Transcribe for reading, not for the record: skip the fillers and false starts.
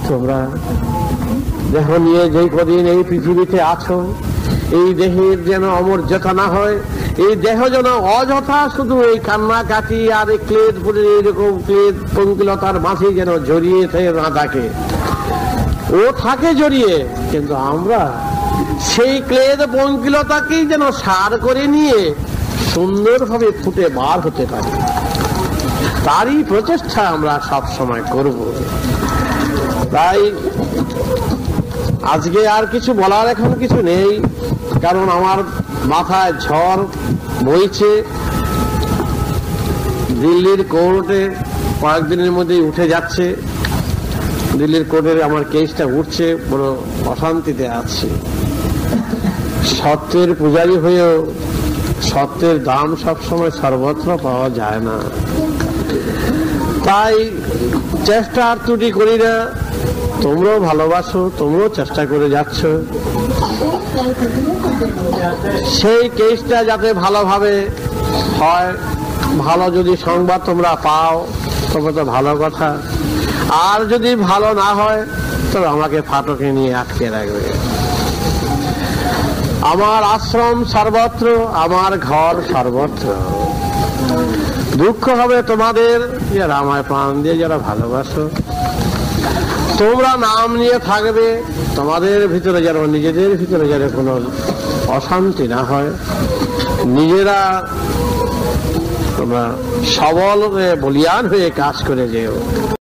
তোমরা দেহ নিয়ে যে কদিন এই পৃথিবীতে আছো, এই দেহের যেন অমর্যাদা না হয়, এই দেহ যেন অযথা শুধু এই কান্নাকাটি আর এই ক্লেদ পরে এইরকম ক্লেদ পঙ্কিলতার মাঝে যেন জড়িয়ে না থাকে। ও থাকে জড়িয়ে, কিন্তু আমরা সেই ক্লেদ পঙ্কিলতাকেই যেন সার করে নিয়ে সুন্দরভাবে ফুটে বার হতে পারি, তারই প্রচেষ্টা আমরা সব সময় করব। তাই আজকে আর কিছু বলার এখন কিছু নেই, কারণ আমার মাথায় ঝড় বইছে। দিল্লির কোর্টে কয়েকদিনের মধ্যেই উঠে যাচ্ছে, দিল্লির কোর্টের আমার কেসটা উঠছে, বড় অশান্তিতে আছি। সত্যের পূজারী হয়েও সত্যের দাম সবসময় সর্বত্র পাওয়া যায় না। তাই চেষ্টা আর ত্রুটি করি না। তোমরাও ভালোবাসো, তোমরাও চেষ্টা করে যাচ্ছ সেই কেসটা যাতে ভালোভাবে হয়। ভালো যদি সংবাদ তোমরা পাও তবে তো ভালো কথা, আর যদি ভালো না হয় তবে আমাকে ফাটকে নিয়ে আটকে রাখবে। আমার আশ্রম সর্বত্র, আমার ঘর সর্বত্র। দুঃখ হবে তোমাদের যারা আমায় প্রাণ দিয়ে যারা ভালোবাসো। তোমরা নাম নিয়ে থাকবে, তোমাদের ভিতরে যেন নিজেদের ভিতরে যেন কোনো অশান্তি না হয়। নিজেরা তোমরা সবল হয়ে বলিয়ান হয়ে কাজ করে যেও।